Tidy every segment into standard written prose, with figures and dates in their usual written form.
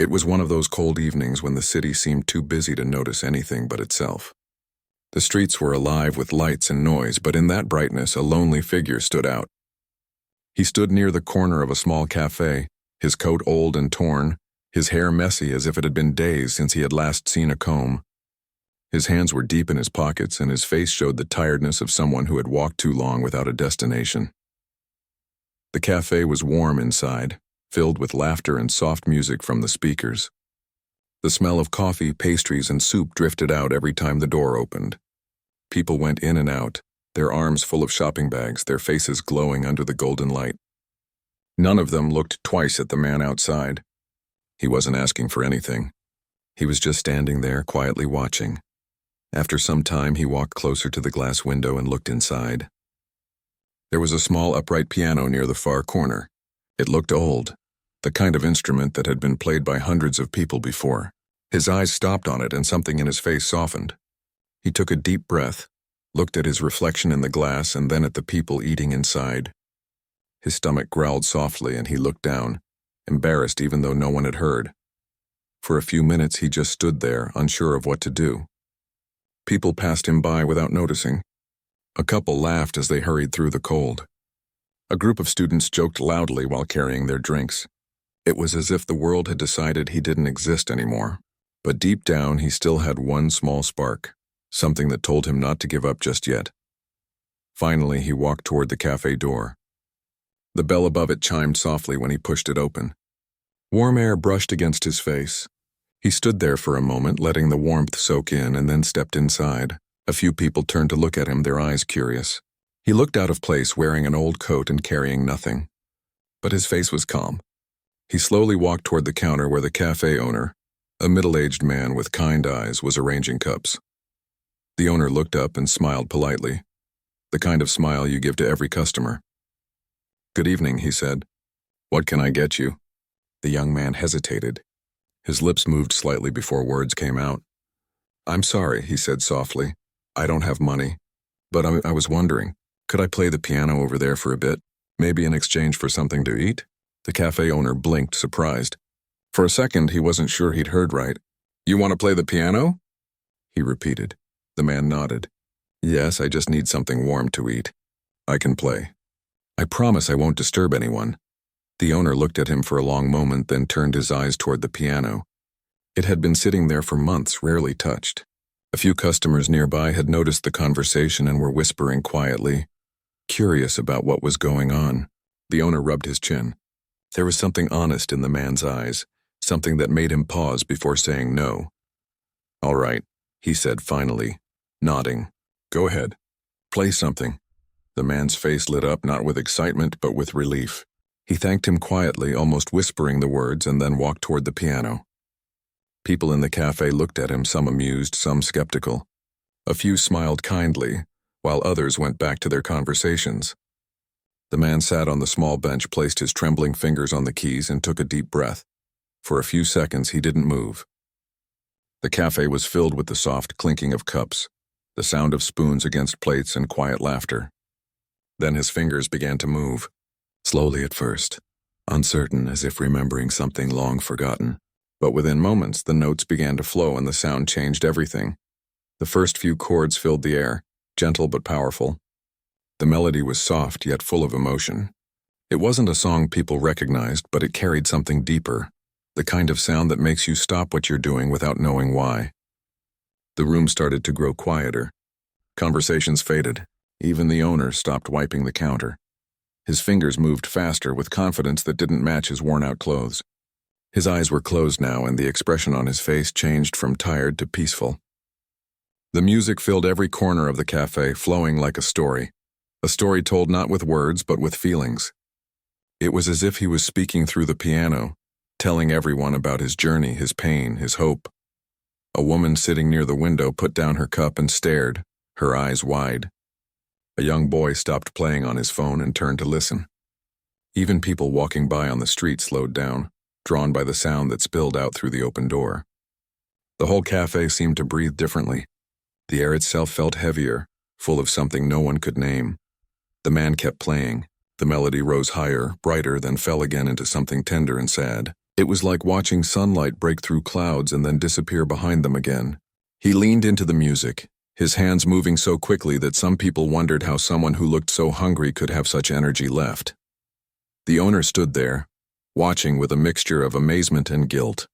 It was one of those cold evenings when the city seemed too busy to notice anything but itself. The streets were alive with lights and noise, but in that brightness a lonely figure stood out. He stood near the corner of a small cafe, his coat old and torn, his hair messy as if it had been days since he had last seen a comb. His hands were deep in his pockets, and his face showed the tiredness of someone who had walked too long without a destination. The cafe was warm inside, filled with laughter and soft music from the speakers. The smell of coffee, pastries, and soup drifted out every time the door opened. People went in and out, their arms full of shopping bags, their faces glowing under the golden light. None of them looked twice at the man outside. He wasn't asking for anything. He was just standing there, quietly watching. After some time, he walked closer to the glass window and looked inside. There was a small upright piano near the far corner. It looked old, the kind of instrument that had been played by hundreds of people before. His eyes stopped on it and something in his face softened. He took a deep breath, looked at his reflection in the glass and then at the people eating inside. His stomach growled softly and he looked down, embarrassed even though no one had heard. For a few minutes he just stood there, unsure of what to do. People passed him by without noticing. A couple laughed as they hurried through the cold. A group of students joked loudly while carrying their drinks. It was as if the world had decided he didn't exist anymore. But deep down he still had one small spark, something that told him not to give up just yet. Finally, he walked toward the cafe door. The bell above it chimed softly when he pushed it open. Warm air brushed against his face. He stood there for a moment, letting the warmth soak in, and then stepped inside. A few people turned to look at him, their eyes curious. He looked out of place, wearing an old coat and carrying nothing. But his face was calm. He slowly walked toward the counter where the cafe owner, a middle-aged man with kind eyes, was arranging cups. The owner looked up and smiled politely, the kind of smile you give to every customer. "Good evening," he said. "What can I get you?" The young man hesitated. His lips moved slightly before words came out. "I'm sorry," he said softly. "I don't have money. But I was wondering, could I play the piano over there for a bit? Maybe in exchange for something to eat?" The cafe owner blinked, surprised. For a second, he wasn't sure he'd heard right. "You want to play the piano?" he repeated. The man nodded. "Yes, I just need something warm to eat. I can play. I promise I won't disturb anyone." The owner looked at him for a long moment, then turned his eyes toward the piano. It had been sitting there for months, rarely touched. A few customers nearby had noticed the conversation and were whispering quietly, curious about what was going on. The owner rubbed his chin. There was something honest in the man's eyes, something that made him pause before saying no. "All right," he said finally, nodding. "Go ahead. Play something." The man's face lit up, not with excitement, but with relief. He thanked him quietly, almost whispering the words, and then walked toward the piano. People in the cafe looked at him, some amused, some skeptical. A few smiled kindly, while others went back to their conversations. The man sat on the small bench, placed his trembling fingers on the keys, and took a deep breath. For a few seconds, he didn't move. The cafe was filled with the soft clinking of cups, the sound of spoons against plates, and quiet laughter. Then his fingers began to move, slowly at first, uncertain, as if remembering something long forgotten. But within moments, the notes began to flow and the sound changed everything. The first few chords filled the air, gentle but powerful. The melody was soft yet full of emotion. It wasn't a song people recognized, but it carried something deeper, the kind of sound that makes you stop what you're doing without knowing why. The room started to grow quieter. Conversations faded. Even the owner stopped wiping the counter. His fingers moved faster with confidence that didn't match his worn-out clothes. His eyes were closed now, and the expression on his face changed from tired to peaceful. The music filled every corner of the cafe, flowing like a story told not with words but with feelings. It was as if he was speaking through the piano, telling everyone about his journey, his pain, his hope. A woman sitting near the window put down her cup and stared, her eyes wide. A young boy stopped playing on his phone and turned to listen. Even people walking by on the street slowed down, drawn by the sound that spilled out through the open door. The whole cafe seemed to breathe differently. The air itself felt heavier, full of something no one could name. The man kept playing. The melody rose higher, brighter, then fell again into something tender and sad. It was like watching sunlight break through clouds and then disappear behind them again. He leaned into the music, his hands moving so quickly that some people wondered how someone who looked so hungry could have such energy left. The owner stood there, watching with a mixture of amazement and guilt.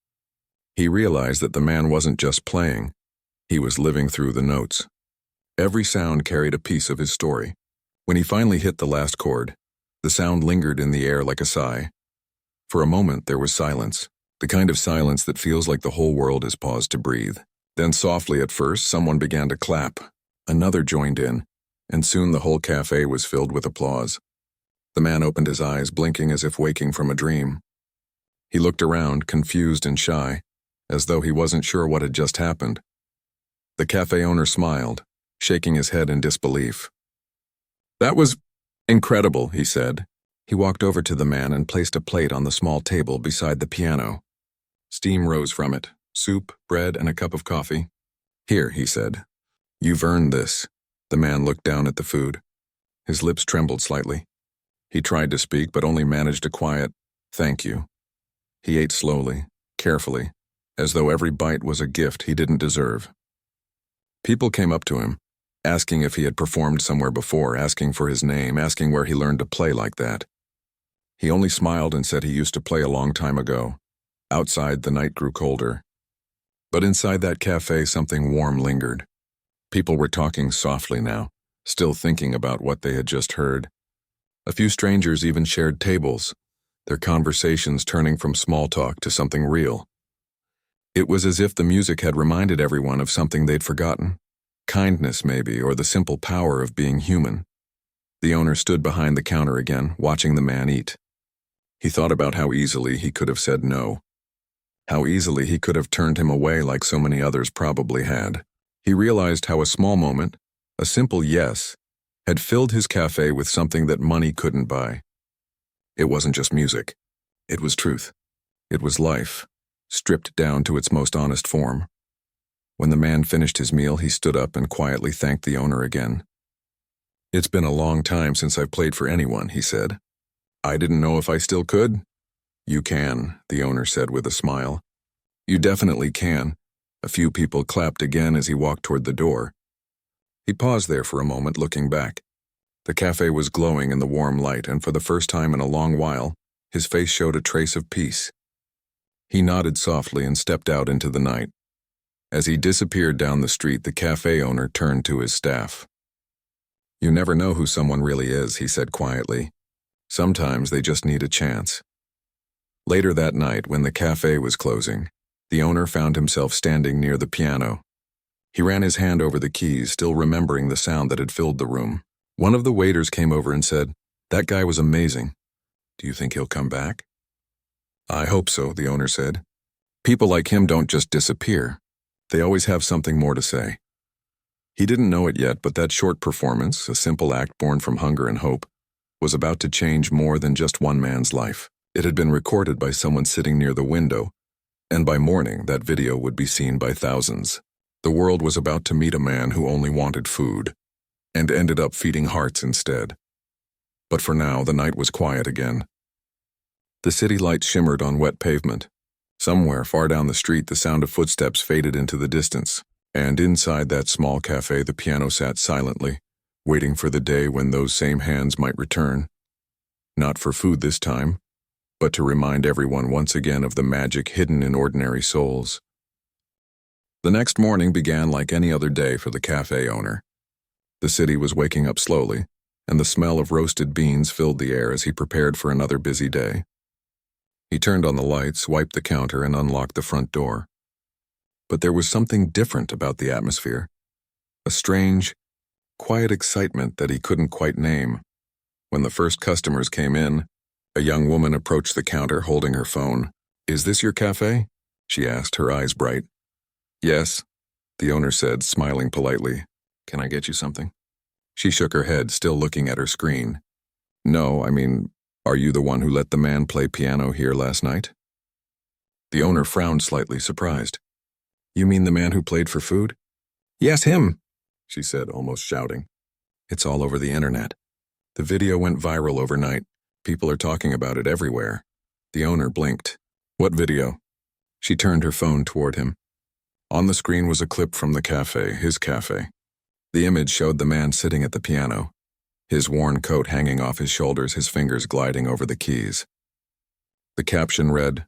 He realized that the man wasn't just playing, he was living through the notes. Every sound carried a piece of his story. When he finally hit the last chord, the sound lingered in the air like a sigh. For a moment there was silence, the kind of silence that feels like the whole world has paused to breathe. Then softly at first, someone began to clap. Another joined in, and soon the whole cafe was filled with applause. The man opened his eyes, blinking as if waking from a dream. He looked around, confused and shy, as though he wasn't sure what had just happened. The cafe owner smiled, shaking his head in disbelief. "That was incredible," he said. He walked over to the man and placed a plate on the small table beside the piano. Steam rose from it, soup, bread, and a cup of coffee. "Here," he said. "You've earned this." The man looked down at the food. His lips trembled slightly. He tried to speak, but only managed a quiet, "Thank you." He ate slowly, carefully, as though every bite was a gift he didn't deserve. People came up to him, asking if he had performed somewhere before, asking for his name, asking where he learned to play like that. He only smiled and said he used to play a long time ago. Outside, the night grew colder. But inside that cafe, something warm lingered. People were talking softly now, still thinking about what they had just heard. A few strangers even shared tables, their conversations turning from small talk to something real. It was as if the music had reminded everyone of something they'd forgotten. Kindness, maybe, or the simple power of being human. The owner stood behind the counter again, watching the man eat. He thought about how easily he could have said no. How easily he could have turned him away like so many others probably had. He realized how a small moment, a simple yes, had filled his cafe with something that money couldn't buy. It wasn't just music. It was truth. It was life, stripped down to its most honest form. When the man finished his meal, he stood up and quietly thanked the owner again. "It's been a long time since I've played for anyone," he said. "I didn't know if I still could." "You can," the owner said with a smile. "You definitely can." A few people clapped again as he walked toward the door. He paused there for a moment, looking back. The cafe was glowing in the warm light, and for the first time in a long while, his face showed a trace of peace. He nodded softly and stepped out into the night. As he disappeared down the street, the cafe owner turned to his staff. "You never know who someone really is," he said quietly. "Sometimes they just need a chance." Later that night, when the cafe was closing, the owner found himself standing near the piano. He ran his hand over the keys, still remembering the sound that had filled the room. One of the waiters came over and said, "That guy was amazing. Do you think he'll come back?" "I hope so," the owner said. "People like him don't just disappear. They always have something more to say." He didn't know it yet, but that short performance, a simple act born from hunger and hope, was about to change more than just one man's life. It had been recorded by someone sitting near the window, and by morning that video would be seen by thousands. The world was about to meet a man who only wanted food, and ended up feeding hearts instead. But for now, the night was quiet again. The city lights shimmered on wet pavement. Somewhere far down the street, the sound of footsteps faded into the distance, and inside that small cafe, the piano sat silently, waiting for the day when those same hands might return. Not for food this time, but to remind everyone once again of the magic hidden in ordinary souls. The next morning began like any other day for the cafe owner. The city was waking up slowly, and the smell of roasted beans filled the air as he prepared for another busy day. He turned on the lights, wiped the counter, and unlocked the front door. But there was something different about the atmosphere. A strange, quiet excitement that he couldn't quite name. When the first customers came in, a young woman approached the counter holding her phone. "Is this your cafe?" she asked, her eyes bright. "Yes," the owner said, smiling politely. "Can I get you something?" She shook her head, still looking at her screen. "No, are you the one who let the man play piano here last night?" The owner frowned slightly, surprised. "You mean the man who played for food?" "Yes, him," she said, almost shouting. "It's all over the internet. The video went viral overnight. People are talking about it everywhere." The owner blinked. What video? She turned her phone toward him. On the screen was a clip from the cafe, his cafe. The image showed the man sitting at the piano, his worn coat hanging off his shoulders, his fingers gliding over the keys. The caption read,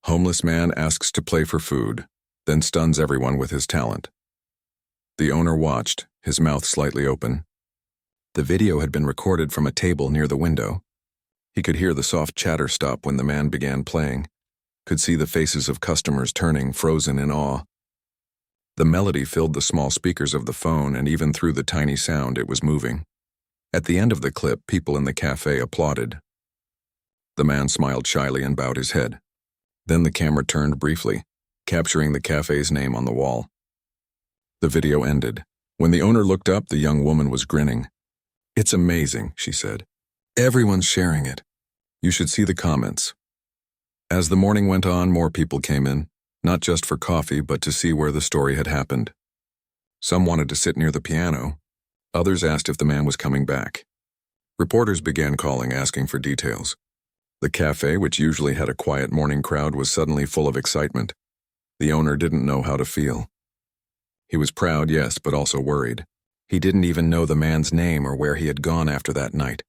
"Homeless man asks to play for food, then stuns everyone with his talent." The owner watched, his mouth slightly open. The video had been recorded from a table near the window. He could hear the soft chatter stop when the man began playing, could see the faces of customers turning, frozen in awe. The melody filled the small speakers of the phone, and even through the tiny sound, it was moving. At the end of the clip, people in the cafe applauded. The man smiled shyly and bowed his head. Then the camera turned briefly, capturing the cafe's name on the wall. The video ended. When the owner looked up, the young woman was grinning. "It's amazing," she said. "Everyone's sharing it. You should see the comments." As the morning went on, more people came in, not just for coffee, but to see where the story had happened. Some wanted to sit near the piano. Others asked if the man was coming back. Reporters began calling, asking for details. The cafe, which usually had a quiet morning crowd, was suddenly full of excitement. The owner didn't know how to feel. He was proud, yes, but also worried. He didn't even know the man's name or where he had gone after that night.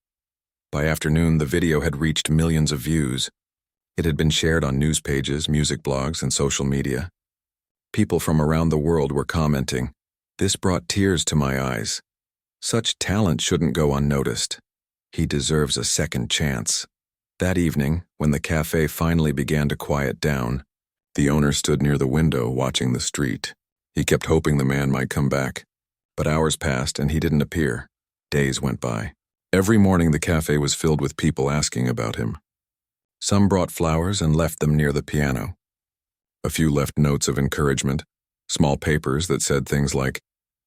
By afternoon, the video had reached millions of views. It had been shared on news pages, music blogs, and social media. People from around the world were commenting, "This brought tears to my eyes. Such talent shouldn't go unnoticed. He deserves a second chance." That evening, when the cafe finally began to quiet down, the owner stood near the window watching the street. He kept hoping the man might come back. But hours passed and he didn't appear. Days went by. Every morning the cafe was filled with people asking about him. Some brought flowers and left them near the piano. A few left notes of encouragement, small papers that said things like,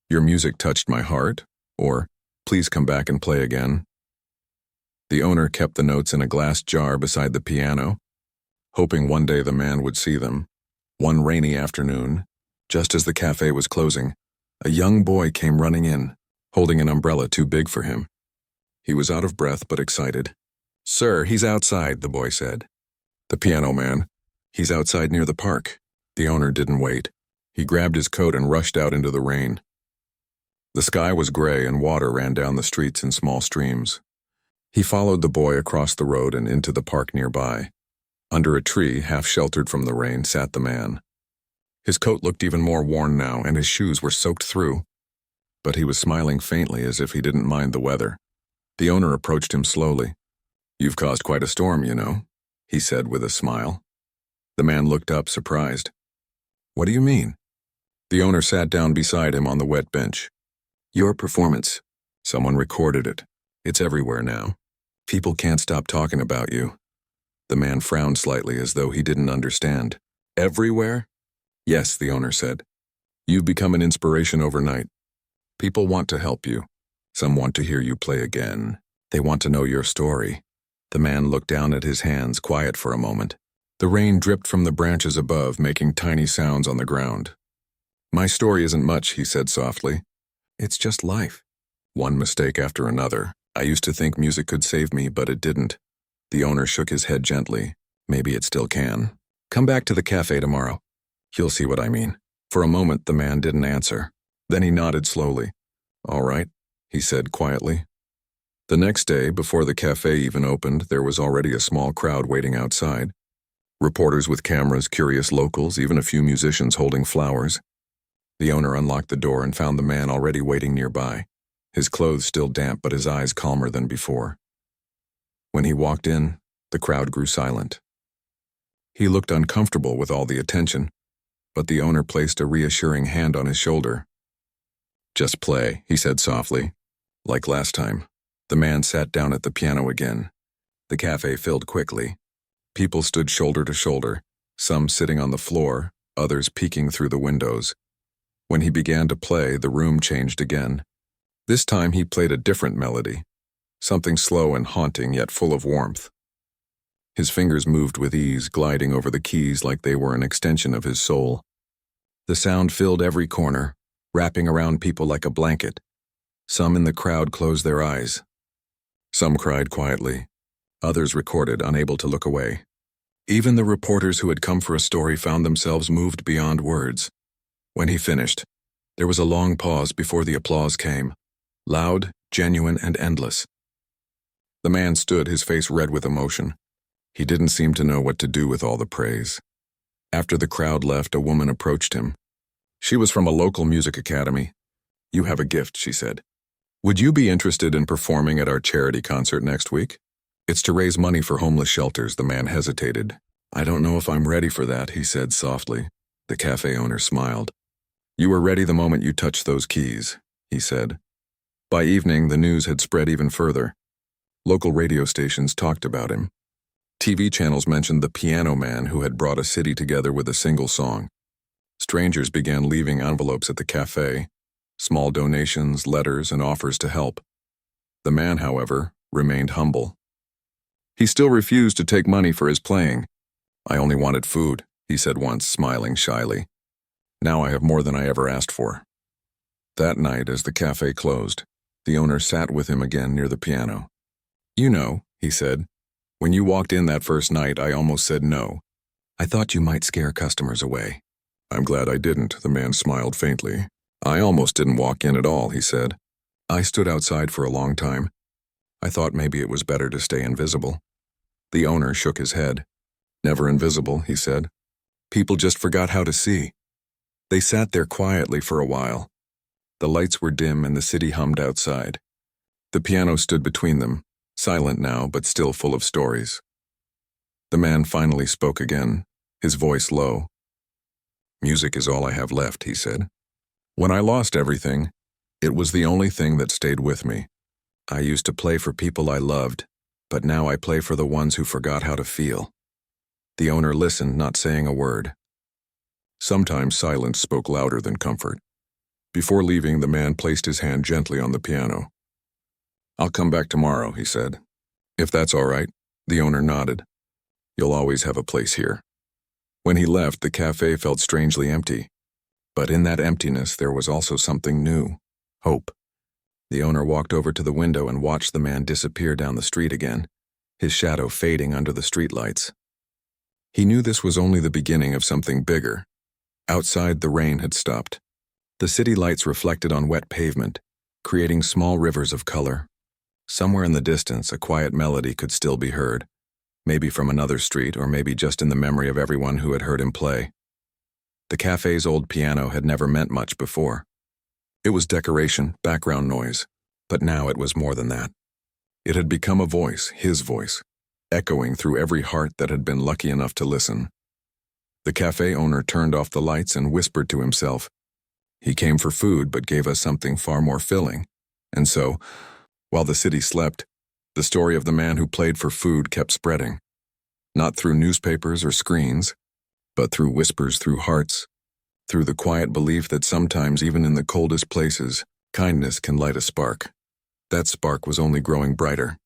"Your music touched my heart," or "Please come back and play again." The owner kept the notes in a glass jar beside the piano, hoping one day the man would see them. One rainy afternoon, just as the cafe was closing, a young boy came running in, holding an umbrella too big for him. He was out of breath but excited. "Sir, he's outside," the boy said. "The piano man. He's outside near the park." The owner didn't wait. He grabbed his coat and rushed out into the rain. The sky was gray and water ran down the streets in small streams. He followed the boy across the road and into the park nearby. Under a tree, half sheltered from the rain, sat the man. His coat looked even more worn now, and his shoes were soaked through. But he was smiling faintly as if he didn't mind the weather. The owner approached him slowly. "You've caused quite a storm, you know," he said with a smile. The man looked up, surprised. "What do you mean?" The owner sat down beside him on the wet bench. "Your performance. Someone recorded it. It's everywhere now. People can't stop talking about you." The man frowned slightly as though he didn't understand. "Everywhere?" "Yes," the owner said. "You've become an inspiration overnight. People want to help you. Some want to hear you play again. They want to know your story." The man looked down at his hands, quiet for a moment. The rain dripped from the branches above, making tiny sounds on the ground. "My story isn't much," he said softly. "It's just life. One mistake after another. I used to think music could save me, but it didn't." The owner shook his head gently. "Maybe it still can. Come back to the cafe tomorrow. You'll see what I mean." For a moment, the man didn't answer. Then he nodded slowly. "All right," he said quietly. The next day, before the cafe even opened, there was already a small crowd waiting outside. Reporters with cameras, curious locals, even a few musicians holding flowers. The owner unlocked the door and found the man already waiting nearby, his clothes still damp but his eyes calmer than before. When he walked in, the crowd grew silent. He looked uncomfortable with all the attention, but the owner placed a reassuring hand on his shoulder. "Just play," he said softly. Like last time. The man sat down at the piano again. The cafe filled quickly. People stood shoulder to shoulder, some sitting on the floor, others peeking through the windows. When he began to play, the room changed again. This time he played a different melody, something slow and haunting yet full of warmth. His fingers moved with ease, gliding over the keys like they were an extension of his soul. The sound filled every corner, wrapping around people like a blanket. Some in the crowd closed their eyes. Some cried quietly. Others recorded, unable to look away. Even the reporters who had come for a story found themselves moved beyond words. When he finished, there was a long pause before the applause came, loud, genuine, and endless. The man stood, his face red with emotion. He didn't seem to know what to do with all the praise. After the crowd left, a woman approached him. She was from a local music academy. "You have a gift," she said. "Would you be interested in performing at our charity concert next week?" "It's to raise money for homeless shelters." The man hesitated. "I don't know if I'm ready for that," he said softly. The cafe owner smiled. "You were ready the moment you touched those keys," he said. By evening, the news had spread even further. Local radio stations talked about him. TV channels mentioned the piano man who had brought a city together with a single song. Strangers began leaving envelopes at the cafe, small donations, letters, and offers to help. The man, however, remained humble. He still refused to take money for his playing. "I only wanted food," he said once, smiling shyly. "Now I have more than I ever asked for." That night, as the cafe closed, the owner sat with him again near the piano. "You know," he said, "when you walked in that first night, I almost said no. I thought you might scare customers away." "I'm glad I didn't," the man smiled faintly. "I almost didn't walk in at all," he said. "I stood outside for a long time. I thought maybe it was better to stay invisible." The owner shook his head. "Never invisible," he said. "People just forgot how to see." They sat there quietly for a while. The lights were dim and the city hummed outside. The piano stood between them, silent now but still full of stories. The man finally spoke again, his voice low. "Music is all I have left," he said. "When I lost everything, it was the only thing that stayed with me. I used to play for people I loved, but now I play for the ones who forgot how to feel." The owner listened, not saying a word. Sometimes silence spoke louder than comfort. Before leaving, the man placed his hand gently on the piano. "I'll come back tomorrow," he said. "If that's all right." The owner nodded. "You'll always have a place here." When he left, the cafe felt strangely empty. But in that emptiness, there was also something new: hope. The owner walked over to the window and watched the man disappear down the street again, his shadow fading under the streetlights. He knew this was only the beginning of something bigger. Outside, the rain had stopped. The city lights reflected on wet pavement, creating small rivers of color. Somewhere in the distance, a quiet melody could still be heard, maybe from another street or maybe just in the memory of everyone who had heard him play. The cafe's old piano had never meant much before. It was decoration, background noise, but now it was more than that. It had become a voice, his voice, echoing through every heart that had been lucky enough to listen. The cafe owner turned off the lights and whispered to himself, "He came for food but gave us something far more filling." And so, while the city slept, the story of the man who played for food kept spreading. Not through newspapers or screens, but through whispers, through hearts, through the quiet belief that sometimes, even in the coldest places, kindness can light a spark. That spark was only growing brighter.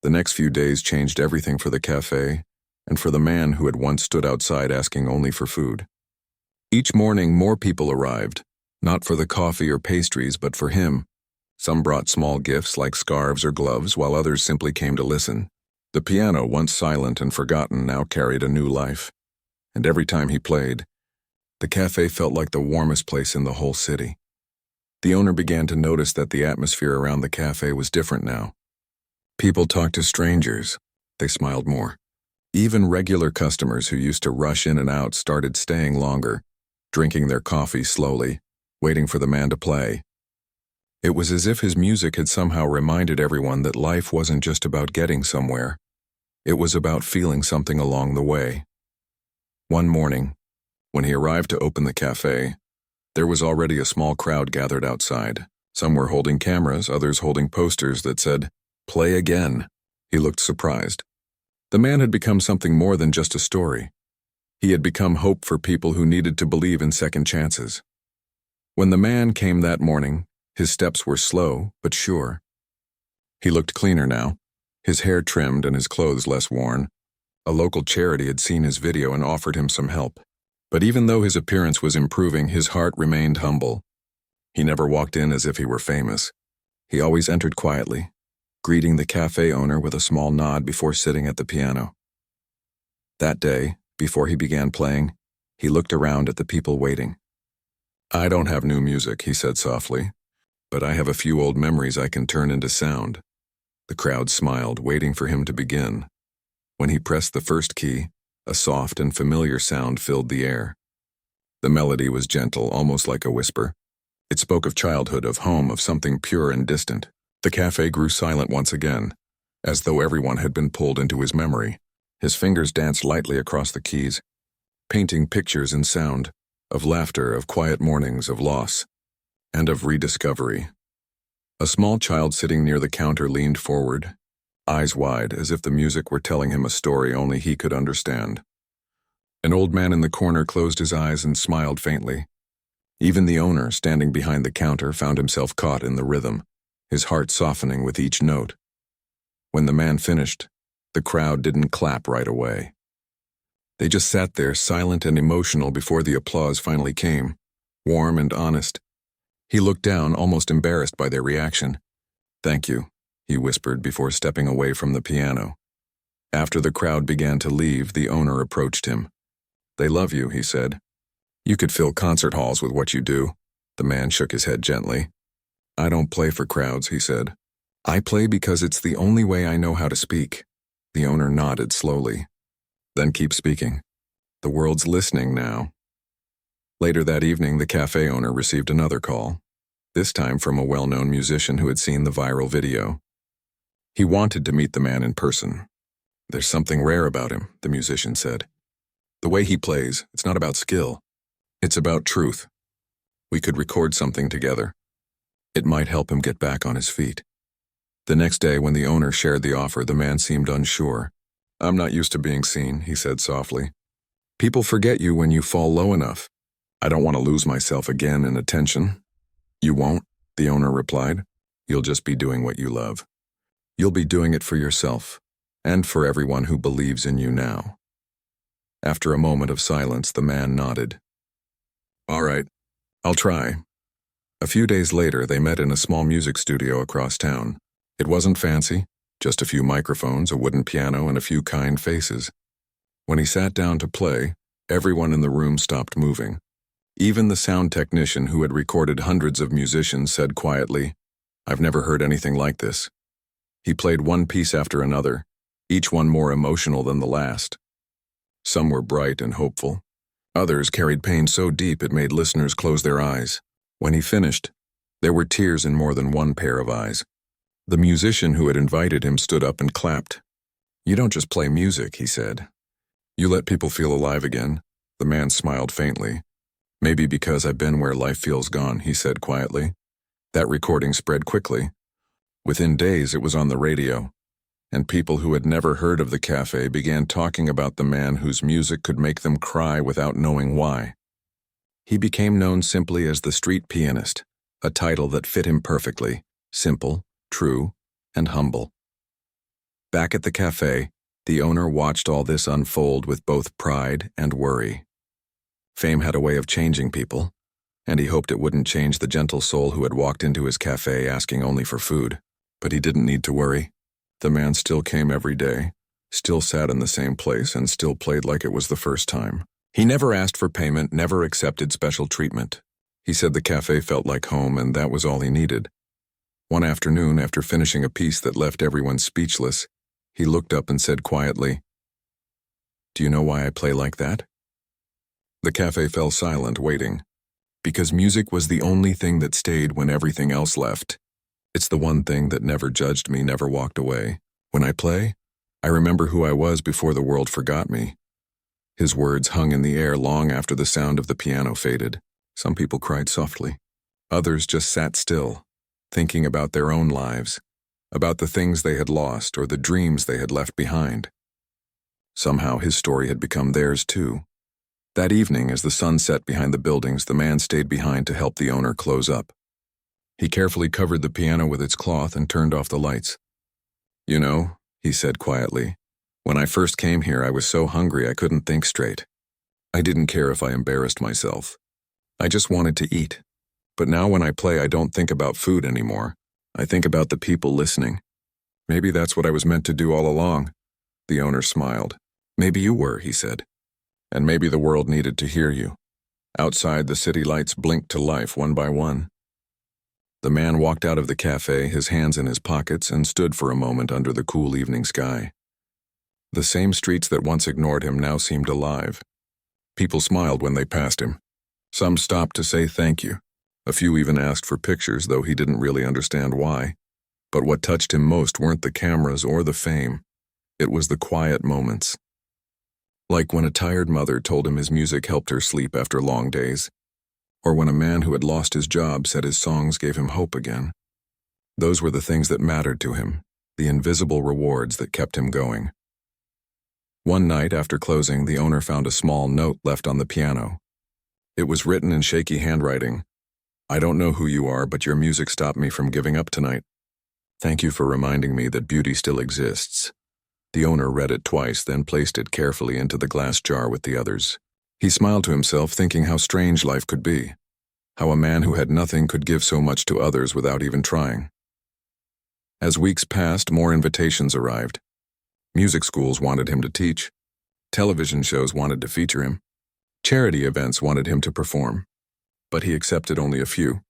The next few days changed everything for the cafe and for the man who had once stood outside asking only for food. Each morning, more people arrived, not for the coffee or pastries, but for him. Some brought small gifts like scarves or gloves, while others simply came to listen. The piano, once silent and forgotten, now carried a new life. And every time he played, the cafe felt like the warmest place in the whole city. The owner began to notice that the atmosphere around the cafe was different now. People talked to strangers. They smiled more. Even regular customers who used to rush in and out started staying longer, drinking their coffee slowly, waiting for the man to play. It was as if his music had somehow reminded everyone that life wasn't just about getting somewhere. It was about feeling something along the way. One morning, when he arrived to open the cafe, there was already a small crowd gathered outside. Some were holding cameras, others holding posters that said, "Play again." He looked surprised. The man had become something more than just a story. He had become hope for people who needed to believe in second chances. When the man came that morning, his steps were slow but sure. He looked cleaner now, his hair trimmed and his clothes less worn. A local charity had seen his video and offered him some help. But even though his appearance was improving, his heart remained humble. He never walked in as if he were famous. He always entered quietly, greeting the cafe owner with a small nod before sitting at the piano. That day, before he began playing, he looked around at the people waiting. "I don't have new music," he said softly, "but I have a few old memories I can turn into sound." The crowd smiled, waiting for him to begin. When he pressed the first key, a soft and familiar sound filled the air. The melody was gentle, almost like a whisper. It spoke of childhood, of home, of something pure and distant. The cafe grew silent once again, as though everyone had been pulled into his memory. His fingers danced lightly across the keys, painting pictures in sound, of laughter, of quiet mornings, of loss, and of rediscovery. A small child sitting near the counter leaned forward, eyes wide, as if the music were telling him a story only he could understand. An old man in the corner closed his eyes and smiled faintly. Even the owner, standing behind the counter, found himself caught in the rhythm, his heart softening with each note. When the man finished, the crowd didn't clap right away. They just sat there, silent and emotional, before the applause finally came, warm and honest. He looked down, almost embarrassed by their reaction. "Thank you," he whispered before stepping away from the piano. After the crowd began to leave, the owner approached him. "They love you," he said. "You could fill concert halls with what you do." The man shook his head gently. "I don't play for crowds," he said. "I play because it's the only way I know how to speak." The owner nodded slowly. "Then keep speaking. The world's listening now." Later that evening, the cafe owner received another call, this time from a well-known musician who had seen the viral video. He wanted to meet the man in person. "There's something rare about him," the musician said. "The way he plays, it's not about skill. It's about truth. We could record something together. It might help him get back on his feet." The next day, when the owner shared the offer, the man seemed unsure. "I'm not used to being seen," he said softly. "People forget you when you fall low enough. I don't want to lose myself again in attention." "You won't," the owner replied. "You'll just be doing what you love. You'll be doing it for yourself, and for everyone who believes in you now." After a moment of silence, the man nodded. "All right, I'll try." A few days later, they met in a small music studio across town. It wasn't fancy, just a few microphones, a wooden piano, and a few kind faces. When he sat down to play, everyone in the room stopped moving. Even the sound technician who had recorded hundreds of musicians said quietly, "I've never heard anything like this." He played one piece after another, each one more emotional than the last. Some were bright and hopeful. Others carried pain so deep it made listeners close their eyes. When he finished, there were tears in more than one pair of eyes. The musician who had invited him stood up and clapped. "You don't just play music," he said. "You let people feel alive again." The man smiled faintly. "Maybe because I've been where life feels gone," he said quietly. That recording spread quickly. Within days, it was on the radio, and people who had never heard of the cafe began talking about the man whose music could make them cry without knowing why. He became known simply as the street pianist, a title that fit him perfectly, simple, true, and humble. Back at the cafe, the owner watched all this unfold with both pride and worry. Fame had a way of changing people, and he hoped it wouldn't change the gentle soul who had walked into his cafe asking only for food. But he didn't need to worry. The man still came every day, still sat in the same place, and still played like it was the first time. He never asked for payment, never accepted special treatment. He said the cafe felt like home, and that was all he needed. One afternoon, after finishing a piece that left everyone speechless, he looked up and said quietly, "Do you know why I play like that?" The cafe fell silent, waiting. Because music was the only thing that stayed when everything else left. It's the one thing that never judged me, never walked away. When I play, I remember who I was before the world forgot me. His words hung in the air long after the sound of the piano faded. Some people cried softly. Others just sat still, thinking about their own lives, about the things they had lost or the dreams they had left behind. Somehow his story had become theirs too. That evening, as the sun set behind the buildings, the man stayed behind to help the owner close up. He carefully covered the piano with its cloth and turned off the lights. "You know," he said quietly, "when I first came here, I was so hungry I couldn't think straight. I didn't care if I embarrassed myself. I just wanted to eat. But now when I play, I don't think about food anymore. I think about the people listening. Maybe that's what I was meant to do all along." The owner smiled. Maybe you were, he said. And maybe the world needed to hear you. Outside, the city lights blinked to life one by one. The man walked out of the cafe, his hands in his pockets, and stood for a moment under the cool evening sky. The same streets that once ignored him now seemed alive. People smiled when they passed him. Some stopped to say thank you. A few even asked for pictures, though he didn't really understand why. But what touched him most weren't the cameras or the fame. It was the quiet moments. Like when a tired mother told him his music helped her sleep after long days, or when a man who had lost his job said his songs gave him hope again. Those were the things that mattered to him, the invisible rewards that kept him going. One night after closing, the owner found a small note left on the piano. It was written in shaky handwriting. "I don't know who you are, but your music stopped me from giving up tonight. Thank you for reminding me that beauty still exists." The owner read it twice, then placed it carefully into the glass jar with the others. He smiled to himself, thinking how strange life could be, how a man who had nothing could give so much to others without even trying. As weeks passed, more invitations arrived. Music schools wanted him to teach. Television shows wanted to feature him. Charity events wanted him to perform. But he accepted only a few.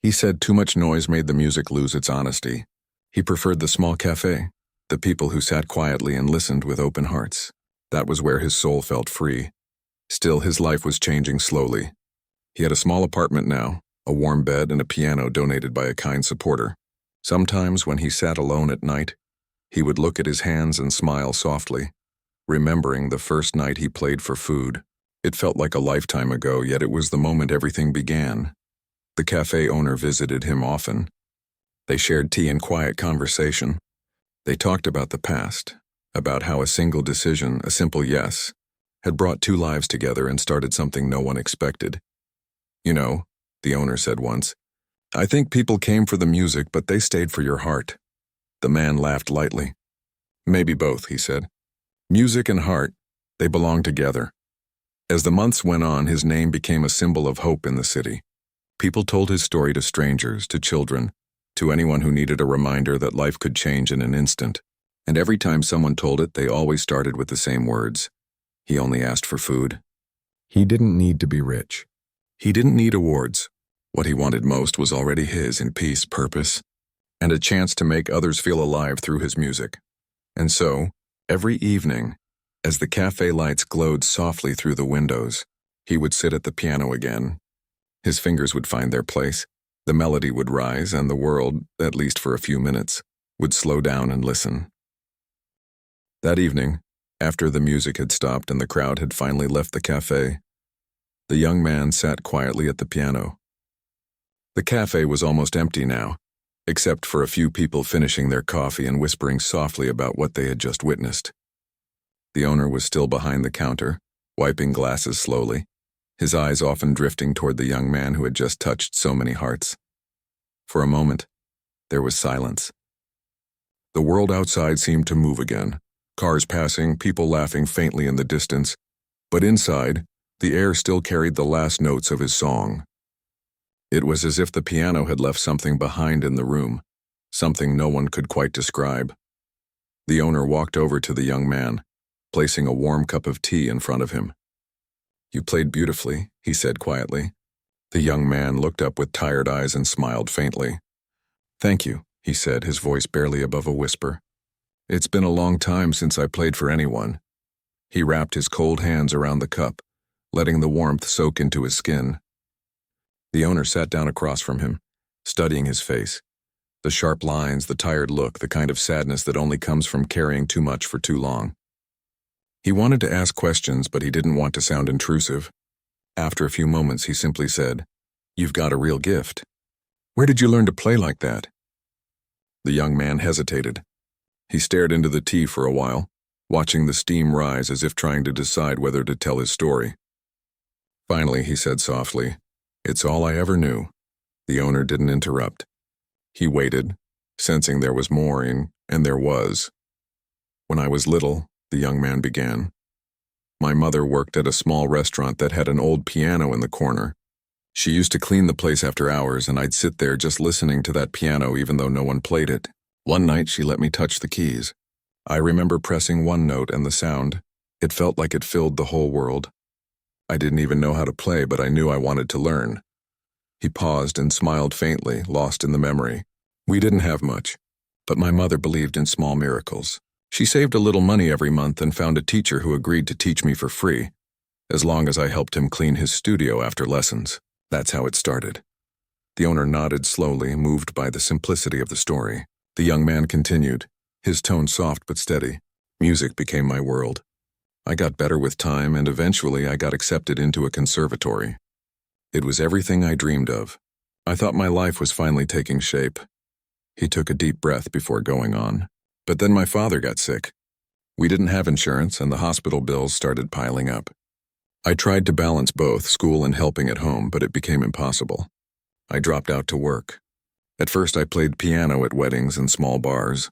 He said too much noise made the music lose its honesty. He preferred the small cafe, the people who sat quietly and listened with open hearts. That was where his soul felt free. Still, his life was changing slowly. He had a small apartment now, a warm bed and a piano donated by a kind supporter. Sometimes when he sat alone at night, he would look at his hands and smile softly, remembering the first night he played for food. It felt like a lifetime ago, yet it was the moment everything began. The cafe owner visited him often. They shared tea and quiet conversation. They talked about the past, about how a single decision, a simple yes, had brought two lives together and started something no one expected. "You know," the owner said once, "I think people came for the music, but they stayed for your heart." The man laughed lightly. "Maybe both," he said. "Music and heart, they belong together." As the months went on, his name became a symbol of hope in the city. People told his story to strangers, to children, to anyone who needed a reminder that life could change in an instant. And every time someone told it, they always started with the same words. He only asked for food. He didn't need to be rich. He didn't need awards. What he wanted most was already his in peace, purpose, and a chance to make others feel alive through his music. And so, every evening, as the cafe lights glowed softly through the windows, he would sit at the piano again. His fingers would find their place, the melody would rise, and the world, at least for a few minutes, would slow down and listen. That evening, after the music had stopped and the crowd had finally left the cafe, the young man sat quietly at the piano. The cafe was almost empty now, except for a few people finishing their coffee and whispering softly about what they had just witnessed. The owner was still behind the counter, wiping glasses slowly, his eyes often drifting toward the young man who had just touched so many hearts. For a moment, there was silence. The world outside seemed to move again, cars passing, people laughing faintly in the distance, but inside, the air still carried the last notes of his song. It was as if the piano had left something behind in the room, something no one could quite describe. The owner walked over to the young man, placing a warm cup of tea in front of him. "You played beautifully," he said quietly. The young man looked up with tired eyes and smiled faintly. "Thank you," he said, his voice barely above a whisper. "It's been a long time since I played for anyone." He wrapped his cold hands around the cup, letting the warmth soak into his skin. The owner sat down across from him, studying his face. The sharp lines, the tired look, the kind of sadness that only comes from carrying too much for too long. He wanted to ask questions, but he didn't want to sound intrusive. After a few moments, he simply said, "You've got a real gift. Where did you learn to play like that?" The young man hesitated. He stared into the tea for a while, watching the steam rise as if trying to decide whether to tell his story. Finally, he said softly, "It's all I ever knew." The owner didn't interrupt. He waited, sensing there was more and there was. "When I was little," the young man began, "my mother worked at a small restaurant that had an old piano in the corner. She used to clean the place after hours, and I'd sit there just listening to that piano even though no one played it. One night she let me touch the keys. I remember pressing one note and the sound, It felt like it filled the whole world. I didn't even know how to play, but I knew I wanted to learn. He paused and smiled faintly, lost in the memory. We didn't have much, but my mother believed in small miracles. She saved a little money every month and found a teacher who agreed to teach me for free, as long as I helped him clean his studio after lessons. That's how it started. The owner nodded slowly, moved by the simplicity of the story. The young man continued, his tone soft but steady. Music became my world. I got better with time, and eventually I got accepted into a conservatory. It was everything I dreamed of. I thought my life was finally taking shape. He took a deep breath before going on. But then my father got sick. We didn't have insurance, and the hospital bills started piling up. I tried to balance both, school and helping at home, but it became impossible. I dropped out to work. At first I played piano at weddings and small bars.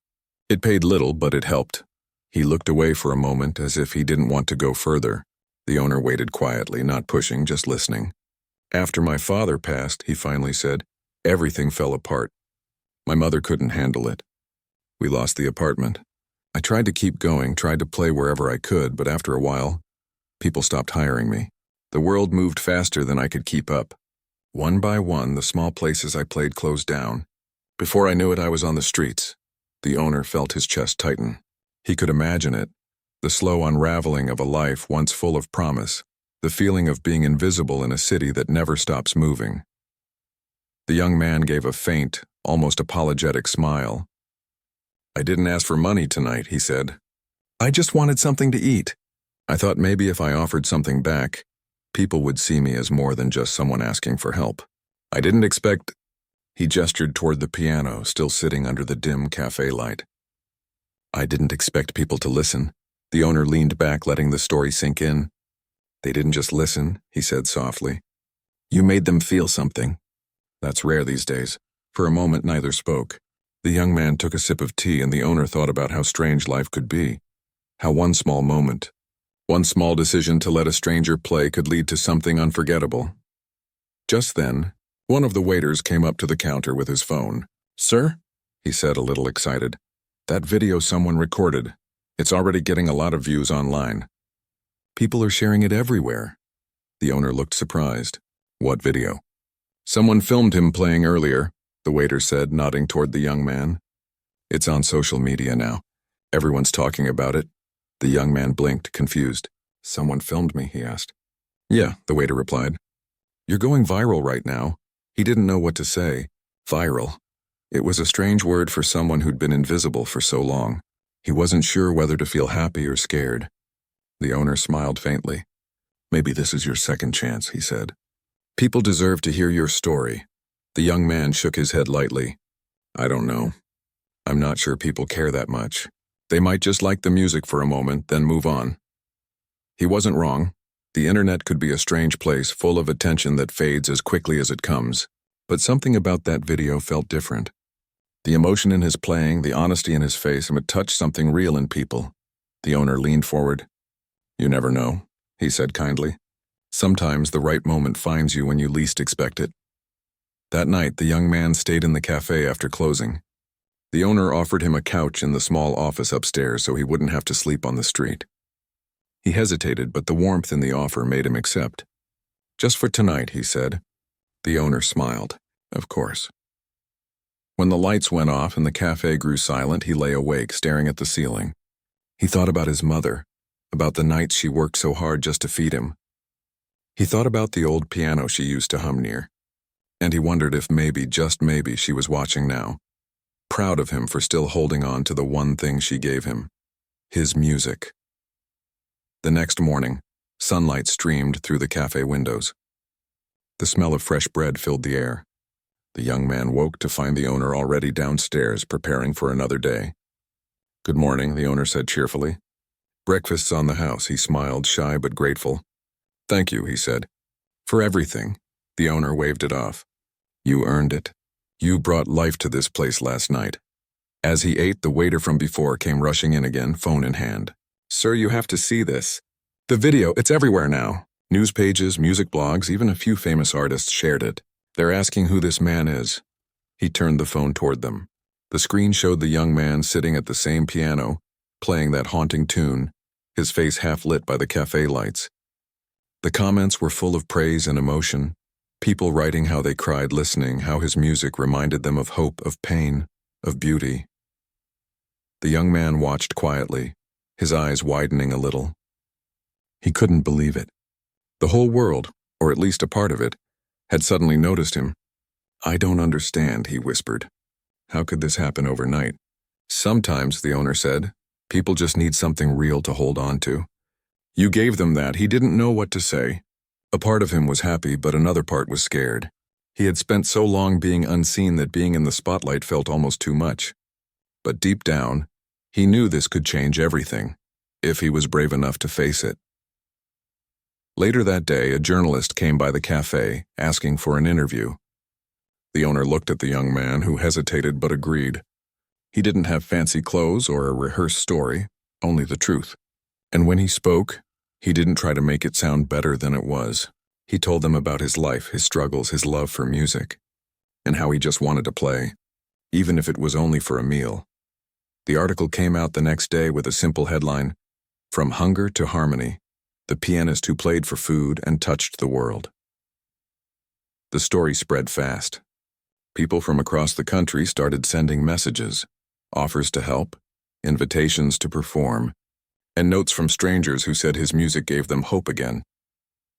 It paid little, but it helped. He looked away for a moment as if he didn't want to go further. The owner waited quietly, not pushing, just listening. After my father passed, he finally said, everything fell apart. My mother couldn't handle it. We lost the apartment. I tried to keep going, tried to play wherever I could, but after a while, people stopped hiring me. The world moved faster than I could keep up. One by one, the small places I played closed down. Before I knew it, I was on the streets. The owner felt his chest tighten. He could imagine it, the slow unraveling of a life once full of promise, the feeling of being invisible in a city that never stops moving. The young man gave a faint, almost apologetic smile. I didn't ask for money tonight, he said. I just wanted something to eat. I thought maybe if I offered something back, people would see me as more than just someone asking for help. I didn't expect... He gestured toward the piano, still sitting under the dim cafe light. I didn't expect people to listen. The owner leaned back, letting the story sink in. They didn't just listen, he said softly. You made them feel something. That's rare these days. For a moment, neither spoke. The young man took a sip of tea, and the owner thought about how strange life could be. How one small moment, one small decision to let a stranger play could lead to something unforgettable. Just then, one of the waiters came up to the counter with his phone. Sir? He said, a little excited. That video someone recorded. It's already getting a lot of views online. People are sharing it everywhere. The owner looked surprised. What video? Someone filmed him playing earlier, the waiter said, nodding toward the young man. It's on social media now. Everyone's talking about it. The young man blinked, confused. Someone filmed me, he asked. Yeah, the waiter replied. You're going viral right now. He didn't know what to say. Viral. It was a strange word for someone who'd been invisible for so long. He wasn't sure whether to feel happy or scared. The owner smiled faintly. Maybe this is your second chance, he said. People deserve to hear your story. The young man shook his head lightly. I don't know. I'm not sure people care that much. They might just like the music for a moment, then move on. He wasn't wrong. The internet could be a strange place full of attention that fades as quickly as it comes. But something about that video felt different. The emotion in his playing, the honesty in his face, it touched something real in people. The owner leaned forward. You never know, he said kindly. Sometimes the right moment finds you when you least expect it. That night, the young man stayed in the cafe after closing. The owner offered him a couch in the small office upstairs so he wouldn't have to sleep on the street. He hesitated, but the warmth in the offer made him accept. Just for tonight, he said. The owner smiled. Of course. When the lights went off and the cafe grew silent, he lay awake, staring at the ceiling. He thought about his mother, about the nights she worked so hard just to feed him. He thought about the old piano she used to hum near, and he wondered if maybe, just maybe, she was watching now, proud of him for still holding on to the one thing she gave him, his music. The next morning, sunlight streamed through the cafe windows. The smell of fresh bread filled the air. The young man woke to find the owner already downstairs, preparing for another day. Good morning, the owner said cheerfully. Breakfast's on the house, he smiled, shy but grateful. Thank you, he said. For everything. The owner waved it off. You earned it. You brought life to this place last night. As he ate, the waiter from before came rushing in again, phone in hand. Sir, you have to see this. The video, it's everywhere now. News pages, music blogs, even a few famous artists shared it. They're asking who this man is. He turned the phone toward them. The screen showed the young man sitting at the same piano, playing that haunting tune, his face half lit by the cafe lights. The comments were full of praise and emotion, people writing how they cried listening, how his music reminded them of hope, of pain, of beauty. The young man watched quietly, his eyes widening a little. He couldn't believe it. The whole world, or at least a part of it, had suddenly noticed him. "I don't understand," he whispered. "How could this happen overnight?" "Sometimes," the owner said, "people just need something real to hold on to." You gave them that. He didn't know what to say. A part of him was happy, but another part was scared. He had spent so long being unseen that being in the spotlight felt almost too much. But deep down, he knew this could change everything, if he was brave enough to face it. Later that day, a journalist came by the cafe, asking for an interview. The owner looked at the young man, who hesitated but agreed. He didn't have fancy clothes or a rehearsed story, only the truth. And when he spoke, he didn't try to make it sound better than it was. He told them about his life, his struggles, his love for music, and how he just wanted to play, even if it was only for a meal. The article came out the next day with a simple headline, "From Hunger to Harmony, the pianist who played for food and touched the world." The story spread fast. People from across the country started sending messages, offers to help, invitations to perform, and notes from strangers who said his music gave them hope again.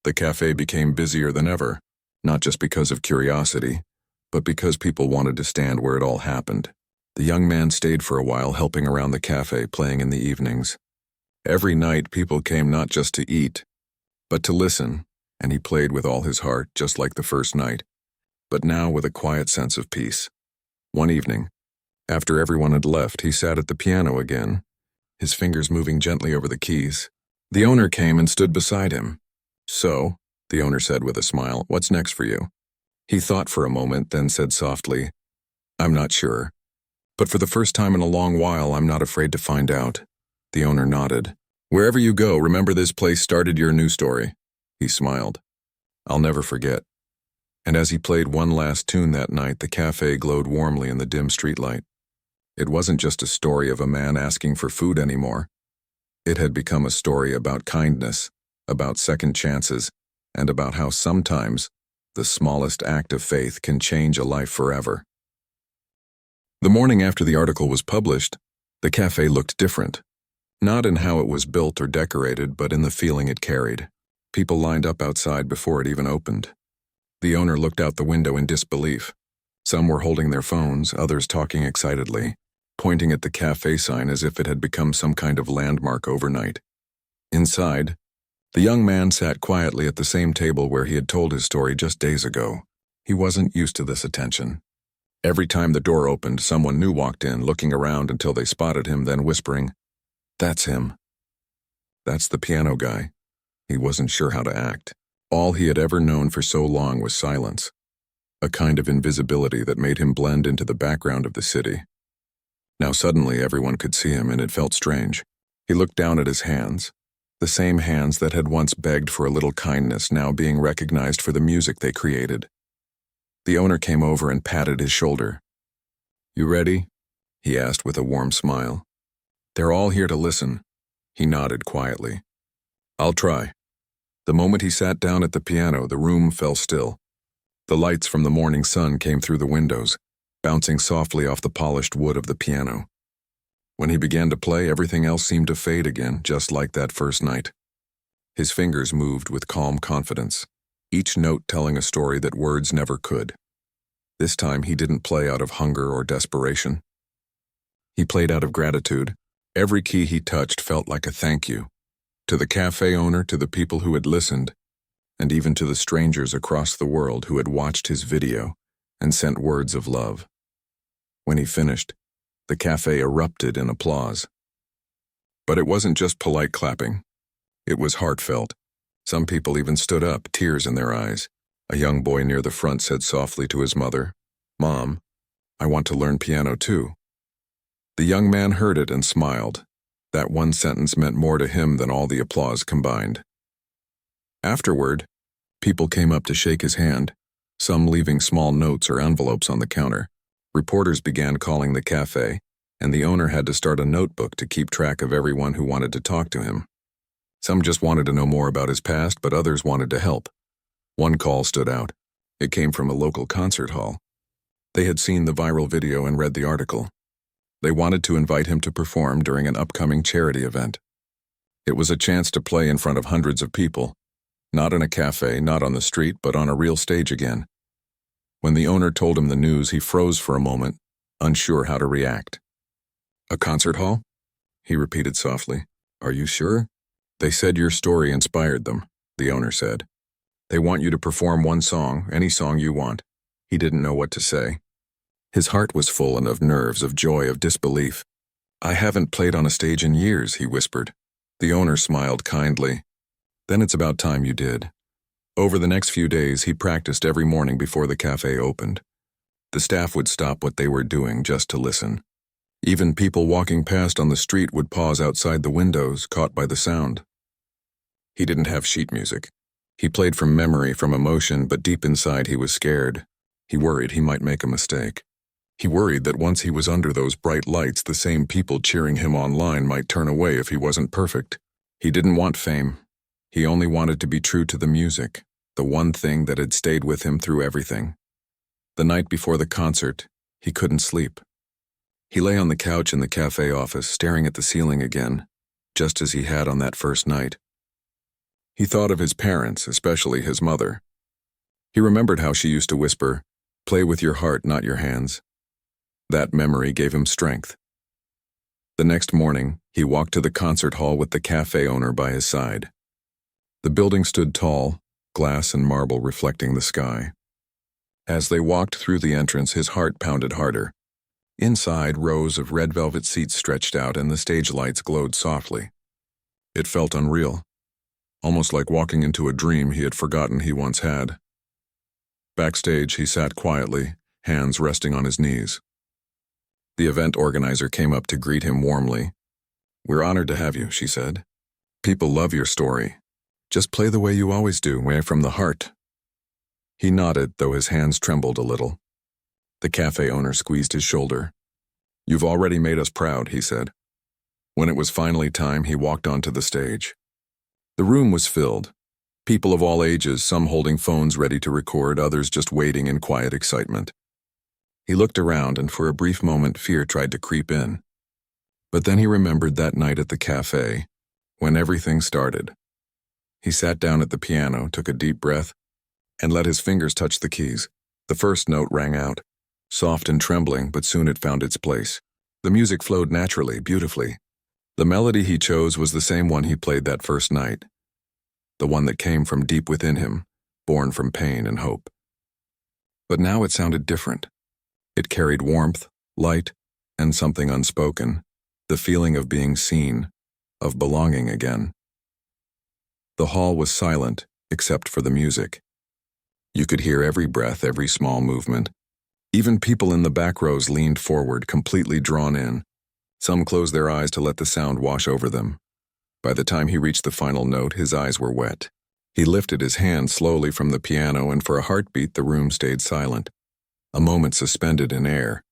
The cafe became busier than ever, not just because of curiosity, but because people wanted to stand where it all happened. The young man stayed for a while, helping around the cafe, playing in the evenings. Every night, people came not just to eat, but to listen, and he played with all his heart, just like the first night, but now with a quiet sense of peace. One evening, after everyone had left, he sat at the piano again, his fingers moving gently over the keys. The owner came and stood beside him. "So," the owner said with a smile, "what's next for you?" He thought for a moment, then said softly, "I'm not sure. But for the first time in a long while, I'm not afraid to find out." The owner nodded. "Wherever you go, remember this place started your new story." He smiled. "I'll never forget." And as he played one last tune that night, the cafe glowed warmly in the dim streetlight. It wasn't just a story of a man asking for food anymore. It had become a story about kindness, about second chances, and about how sometimes the smallest act of faith can change a life forever. The morning after the article was published, the cafe looked different. Not in how it was built or decorated, but in the feeling it carried. People lined up outside before it even opened. The owner looked out the window in disbelief. Some were holding their phones, others talking excitedly, pointing at the cafe sign as if it had become some kind of landmark overnight. Inside, the young man sat quietly at the same table where he had told his story just days ago. He wasn't used to this attention. Every time the door opened, someone new walked in, looking around until they spotted him, then whispering, "That's him. That's the piano guy." He wasn't sure how to act. All he had ever known for so long was silence, a kind of invisibility that made him blend into the background of the city. Now suddenly everyone could see him, and it felt strange. He looked down at his hands, the same hands that had once begged for a little kindness, now being recognized for the music they created. The owner came over and patted his shoulder. "You ready?" he asked with a warm smile. "They're all here to listen." He nodded quietly. "I'll try." The moment he sat down at the piano, the room fell still. The lights from the morning sun came through the windows, bouncing softly off the polished wood of the piano. When he began to play, everything else seemed to fade again, just like that first night. His fingers moved with calm confidence, each note telling a story that words never could. This time he didn't play out of hunger or desperation. He played out of gratitude. Every key he touched felt like a thank you. To the cafe owner, to the people who had listened, and even to the strangers across the world who had watched his video and sent words of love. When he finished, the cafe erupted in applause. But it wasn't just polite clapping. It was heartfelt. Some people even stood up, tears in their eyes. A young boy near the front said softly to his mother, "Mom, I want to learn piano too." The young man heard it and smiled. That one sentence meant more to him than all the applause combined. Afterward, people came up to shake his hand, some leaving small notes or envelopes on the counter. Reporters began calling the cafe, and the owner had to start a notebook to keep track of everyone who wanted to talk to him. Some just wanted to know more about his past, but others wanted to help. One call stood out. It came from a local concert hall. They had seen the viral video and read the article. They wanted to invite him to perform during an upcoming charity event. It was a chance to play in front of hundreds of people, not in a cafe, not on the street, but on a real stage again. When the owner told him the news, he froze for a moment, unsure how to react. "A concert hall?" he repeated softly. "Are you sure?" "They said your story inspired them," the owner said. "They want you to perform one song, any song you want." He didn't know what to say. His heart was full and of nerves, of joy, of disbelief. "I haven't played on a stage in years," he whispered. The owner smiled kindly. "Then it's about time you did." Over the next few days, he practiced every morning before the cafe opened. The staff would stop what they were doing just to listen. Even people walking past on the street would pause outside the windows, caught by the sound. He didn't have sheet music. He played from memory, from emotion, but deep inside he was scared. He worried he might make a mistake. He worried that once he was under those bright lights, the same people cheering him online might turn away if he wasn't perfect. He didn't want fame. He only wanted to be true to the music, the one thing that had stayed with him through everything. The night before the concert, he couldn't sleep. He lay on the couch in the cafe office, staring at the ceiling again, just as he had on that first night. He thought of his parents, especially his mother. He remembered how she used to whisper, "Play with your heart, not your hands." That memory gave him strength. The next morning, he walked to the concert hall with the cafe owner by his side. The building stood tall, glass and marble reflecting the sky. As they walked through the entrance, his heart pounded harder. Inside, rows of red velvet seats stretched out and the stage lights glowed softly. It felt unreal, almost like walking into a dream he had forgotten he once had. Backstage, he sat quietly, hands resting on his knees. The event organizer came up to greet him warmly. "We're honored to have you," she said. "People love your story. Just play the way you always do, way from the heart." He nodded, though his hands trembled a little. The cafe owner squeezed his shoulder. "You've already made us proud," he said. When it was finally time, he walked onto the stage. The room was filled. People of all ages, some holding phones ready to record, others just waiting in quiet excitement. He looked around, and for a brief moment, fear tried to creep in. But then he remembered that night at the cafe, when everything started. He sat down at the piano, took a deep breath, and let his fingers touch the keys. The first note rang out, soft and trembling, but soon it found its place. The music flowed naturally, beautifully. The melody he chose was the same one he played that first night, the one that came from deep within him, born from pain and hope. But now it sounded different. It carried warmth, light, and something unspoken, the feeling of being seen, of belonging again. The hall was silent, except for the music. You could hear every breath, every small movement. Even people in the back rows leaned forward, completely drawn in. Some closed their eyes to let the sound wash over them. By the time he reached the final note, his eyes were wet. He lifted his hand slowly from the piano, and for a heartbeat the room stayed silent. A moment suspended in air.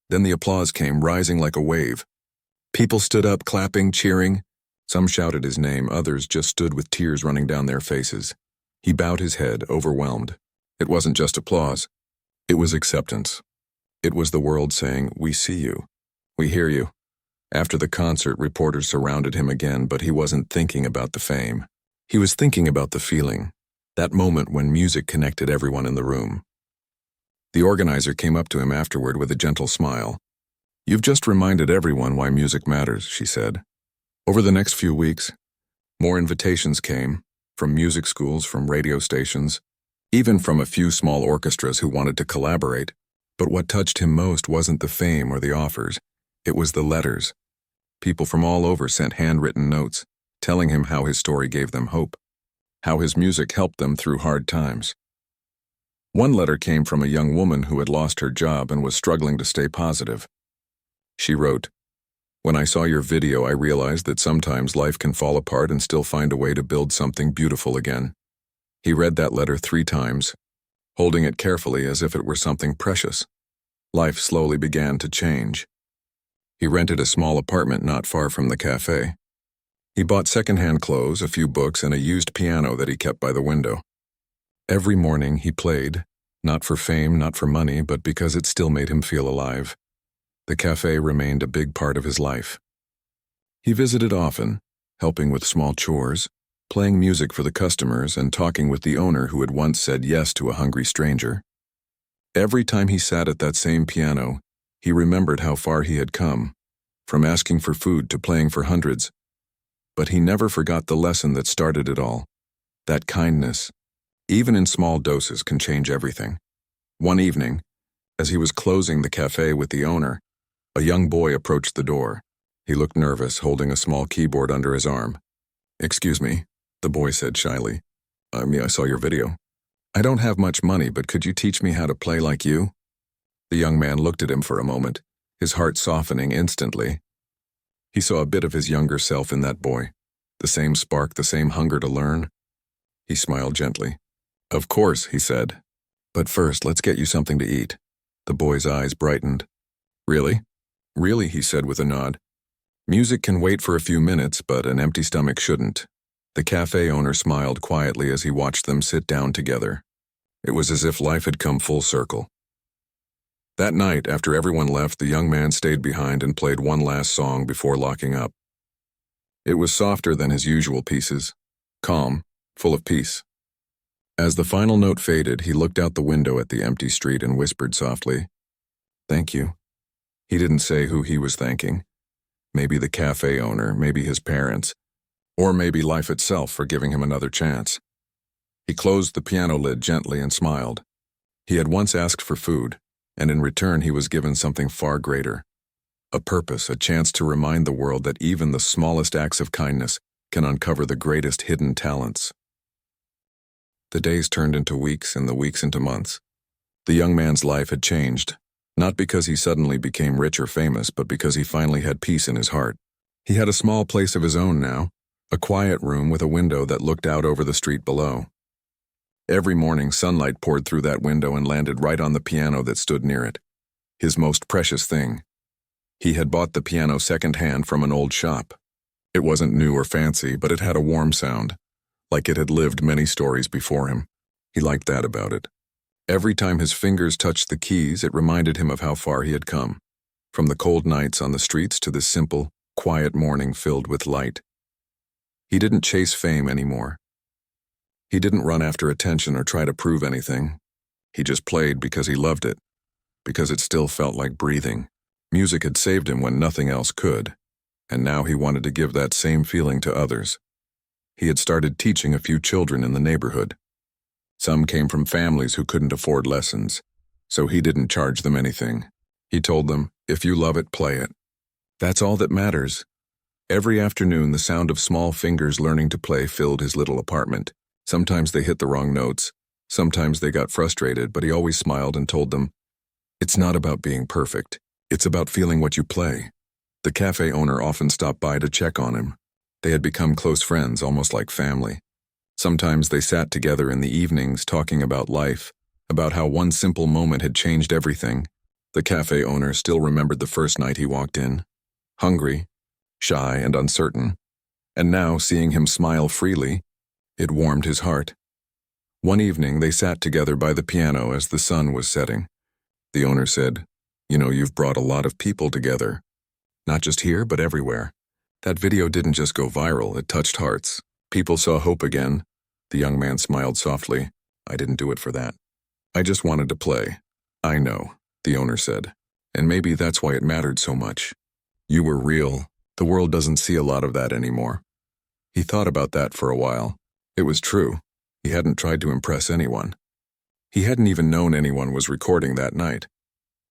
Then the applause came, rising like a wave. People stood up, clapping, cheering. Some shouted his name, others just stood with tears running down their faces. He bowed his head, overwhelmed. It wasn't just applause. It was acceptance. It was the world saying, "We see you. We hear you." After the concert, reporters surrounded him again, but he wasn't thinking about the fame. He was thinking about the feeling, that moment when music connected everyone in the room. The organizer came up to him afterward with a gentle smile. "You've just reminded everyone why music matters," she said. Over the next few weeks, more invitations came, from music schools, from radio stations, even from a few small orchestras who wanted to collaborate. But what touched him most wasn't the fame or the offers. It was the letters. People from all over sent handwritten notes, telling him how his story gave them hope, how his music helped them through hard times. One letter came from a young woman who had lost her job and was struggling to stay positive. She wrote, "When I saw your video, I realized that sometimes life can fall apart and still find a way to build something beautiful again." He read that letter 3 times, holding it carefully as if it were something precious. Life slowly began to change. He rented a small apartment not far from the cafe. He bought second-hand clothes, a few books, and a used piano that he kept by the window. Every morning he played, not for fame, not for money, but because it still made him feel alive. The cafe remained a big part of his life. He visited often, helping with small chores, playing music for the customers, and talking with the owner who had once said yes to a hungry stranger. Every time he sat at that same piano, he remembered how far he had come, from asking for food to playing for hundreds. But he never forgot the lesson that started it all, that kindness, even in small doses, can change everything. One evening, as he was closing the cafe with the owner, a young boy approached the door. He looked nervous, holding a small keyboard under his arm. "Excuse me," the boy said shyly. I saw your video. I don't have much money, but could you teach me how to play like you?" The young man looked at him for a moment, his heart softening instantly. He saw a bit of his younger self in that boy, the same spark, the same hunger to learn. He smiled gently. "Of course," he said. "But first, let's get you something to eat." The boy's eyes brightened. "Really?" "Really," he said with a nod. "Music can wait for a few minutes, but an empty stomach shouldn't." The cafe owner smiled quietly as he watched them sit down together. It was as if life had come full circle. That night, after everyone left, the young man stayed behind and played one last song before locking up. It was softer than his usual pieces, calm, full of peace. As the final note faded, he looked out the window at the empty street and whispered softly, "Thank you." He didn't say who he was thanking. Maybe the cafe owner, maybe his parents, or maybe life itself for giving him another chance. He closed the piano lid gently and smiled. He had once asked for food, and in return he was given something far greater. A purpose, a chance to remind the world that even the smallest acts of kindness can uncover the greatest hidden talents. The days turned into weeks and the weeks into months. The young man's life had changed, not because he suddenly became rich or famous, but because he finally had peace in his heart. He had a small place of his own now, a quiet room with a window that looked out over the street below. Every morning, sunlight poured through that window and landed right on the piano that stood near it, his most precious thing. He had bought the piano second-hand from an old shop. It wasn't new or fancy, but it had a warm sound, like it had lived many stories before him. He liked that about it. Every time his fingers touched the keys, it reminded him of how far he had come, from the cold nights on the streets to this simple, quiet morning filled with light. He didn't chase fame anymore. He didn't run after attention or try to prove anything. He just played because he loved it, because it still felt like breathing. Music had saved him when nothing else could, and now he wanted to give that same feeling to others. He had started teaching a few children in the neighborhood. Some came from families who couldn't afford lessons, so he didn't charge them anything. He told them, "If you love it, play it. That's all that matters." Every afternoon, the sound of small fingers learning to play filled his little apartment. Sometimes they hit the wrong notes. Sometimes they got frustrated, but he always smiled and told them, "It's not about being perfect. It's about feeling what you play." The cafe owner often stopped by to check on him. They had become close friends, almost like family. Sometimes they sat together in the evenings talking about life, about how one simple moment had changed everything. The cafe owner still remembered the first night he walked in, hungry, shy, and uncertain. And now, seeing him smile freely, it warmed his heart. One evening, they sat together by the piano as the sun was setting. The owner said, "You've brought a lot of people together. Not just here, but everywhere. That video didn't just go viral, it touched hearts. People saw hope again." The young man smiled softly. "I didn't do it for that. I just wanted to play." "I know," the owner said. "And maybe that's why it mattered so much. You were real. The world doesn't see a lot of that anymore." He thought about that for a while. It was true. He hadn't tried to impress anyone. He hadn't even known anyone was recording that night.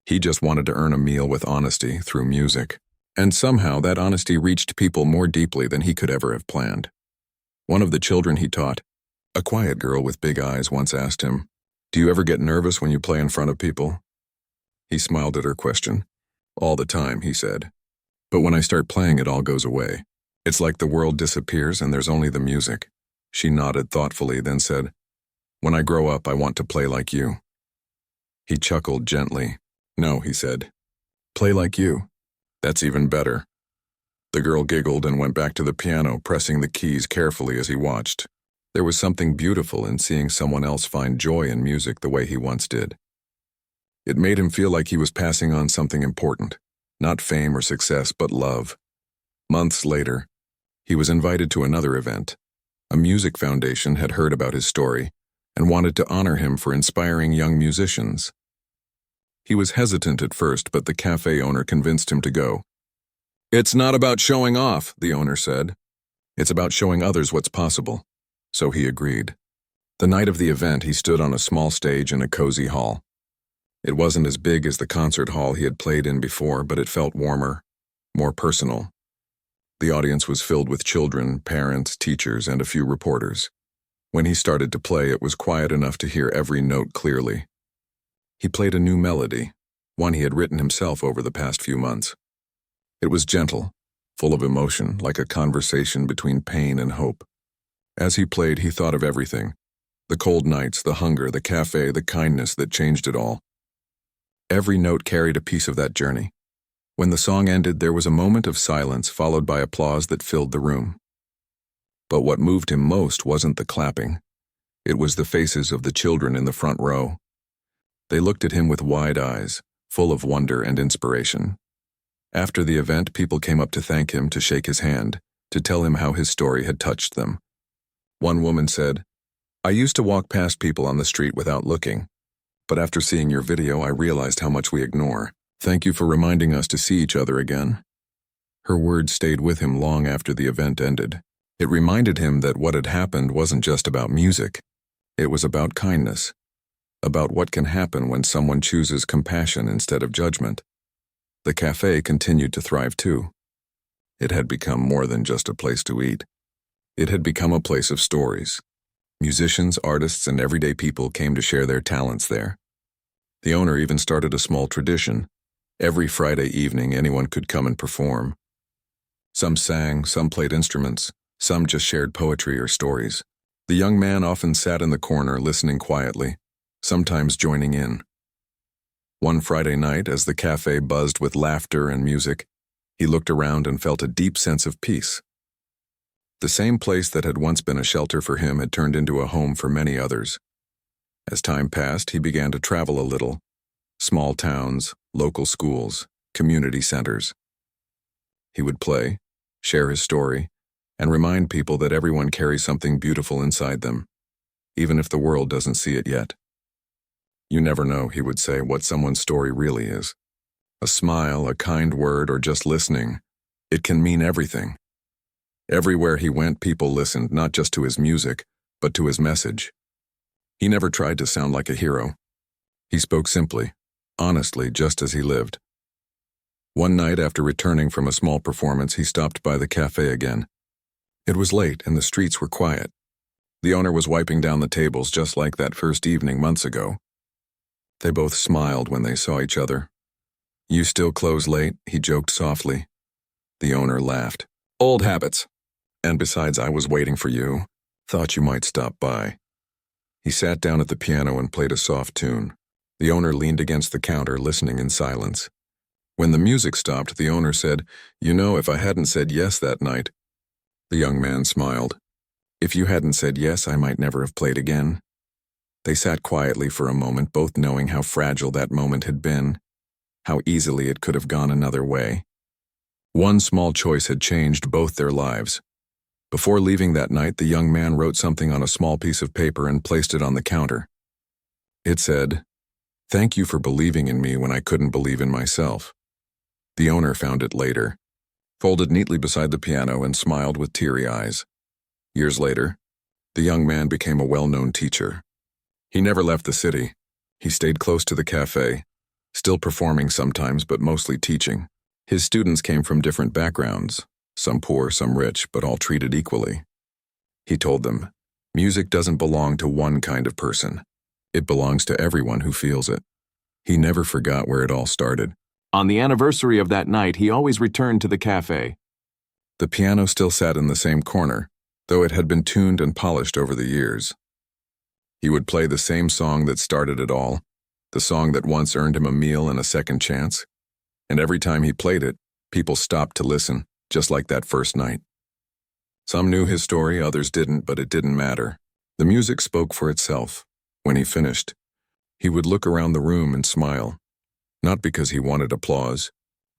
He just wanted to earn a meal with honesty through music. And somehow that honesty reached people more deeply than he could ever have planned. One of the children he taught, a quiet girl with big eyes, once asked him, "Do you ever get nervous when you play in front of people?" He smiled at her question. "All the time," he said. "But when I start playing, it all goes away. It's like the world disappears and there's only the music." She nodded thoughtfully, then said, "When I grow up, I want to play like you." He chuckled gently. "No," he said. "Play like you. That's even better." The girl giggled and went back to the piano, pressing the keys carefully as he watched. There was something beautiful in seeing someone else find joy in music the way he once did. It made him feel like he was passing on something important, not fame or success, but love. Months later, he was invited to another event. A music foundation had heard about his story and wanted to honor him for inspiring young musicians. He was hesitant at first, but the cafe owner convinced him to go. "It's not about showing off," the owner said. "It's about showing others what's possible." So he agreed. The night of the event, he stood on a small stage in a cozy hall. It wasn't as big as the concert hall he had played in before, but it felt warmer, more personal. The audience was filled with children, parents, teachers, and a few reporters. When he started to play, it was quiet enough to hear every note clearly. He played a new melody, one he had written himself over the past few months. It was gentle, full of emotion, like a conversation between pain and hope. As he played, he thought of everything: the cold nights, the hunger, the cafe, the kindness that changed it all. Every note carried a piece of that journey. When the song ended, there was a moment of silence followed by applause that filled the room. But what moved him most wasn't the clapping. It was the faces of the children in the front row. They looked at him with wide eyes, full of wonder and inspiration. After the event, people came up to thank him, to shake his hand, to tell him how his story had touched them. One woman said, "I used to walk past people on the street without looking, but after seeing your video, I realized how much we ignore. Thank you for reminding us to see each other again." Her words stayed with him long after the event ended. It reminded him that what had happened wasn't just about music. It was about kindness, about what can happen when someone chooses compassion instead of judgment. The cafe continued to thrive too. It had become more than just a place to eat. It had become a place of stories. Musicians, artists, and everyday people came to share their talents there. The owner even started a small tradition. Every Friday evening, anyone could come and perform. Some sang, some played instruments, some just shared poetry or stories. The young man often sat in the corner listening quietly, sometimes joining in. One Friday night, as the cafe buzzed with laughter and music, he looked around and felt a deep sense of peace. The same place that had once been a shelter for him had turned into a home for many others. As time passed, he began to travel a little. Small towns, local schools, community centers. He would play, share his story, and remind people that everyone carries something beautiful inside them, even if the world doesn't see it yet. "You never know," he would say, "what someone's story really is. A smile, a kind word, or just listening. It can mean everything." Everywhere he went, people listened, not just to his music, but to his message. He never tried to sound like a hero. He spoke simply, honestly, just as he lived. One night, after returning from a small performance, he stopped by the cafe again. It was late and the streets were quiet. The owner was wiping down the tables just like that first evening months ago. They both smiled when they saw each other. "You still close late?" he joked softly. The owner laughed. "Old habits. And besides, I was waiting for you. Thought you might stop by." He sat down at the piano and played a soft tune. The owner leaned against the counter, listening in silence. When the music stopped, the owner said, "You know, if I hadn't said yes that night..." The young man smiled. "If you hadn't said yes, I might never have played again." They sat quietly for a moment, both knowing how fragile that moment had been, how easily it could have gone another way. One small choice had changed both their lives. Before leaving that night, the young man wrote something on a small piece of paper and placed it on the counter. It said, "Thank you for believing in me when I couldn't believe in myself." The owner found it later, folded neatly beside the piano, and smiled with teary eyes. Years later, the young man became a well-known teacher. He never left the city. He stayed close to the cafe, still performing sometimes, but mostly teaching. His students came from different backgrounds, some poor, some rich, but all treated equally. He told them, music doesn't belong to one kind of person. It belongs to everyone who feels it. He never forgot where it all started. On the anniversary of that night, he always returned to the cafe. The piano still sat in the same corner, though it had been tuned and polished over the years. He would play the same song that started it all, the song that once earned him a meal and a second chance. And every time he played it, people stopped to listen. just like that first night. Some knew his story, others didn't, but it didn't matter. The music spoke for itself. When he finished, he would look around the room and smile, not because he wanted applause,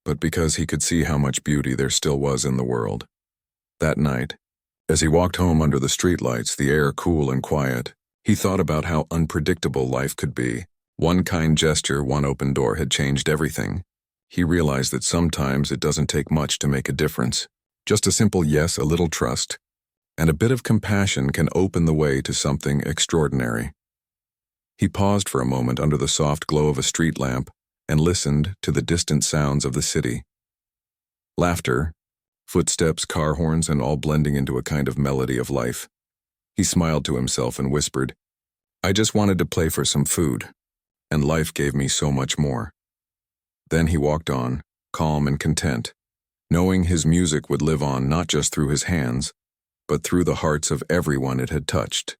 but because he could see how much beauty there still was in the world. That night, as he walked home under the streetlights, the air cool and quiet, he thought about how unpredictable life could be. One kind gesture, one open door had changed everything. He realized that sometimes it doesn't take much to make a difference. Just a simple yes, a little trust, and a bit of compassion can open the way to something extraordinary. He paused for a moment under the soft glow of a street lamp and listened to the distant sounds of the city. Laughter, footsteps, car horns, and all blending into a kind of melody of life. He smiled to himself and whispered, "I just wanted to play for some food, and life gave me so much more." Then he walked on, calm and content, knowing his music would live on not just through his hands, but through the hearts of everyone it had touched.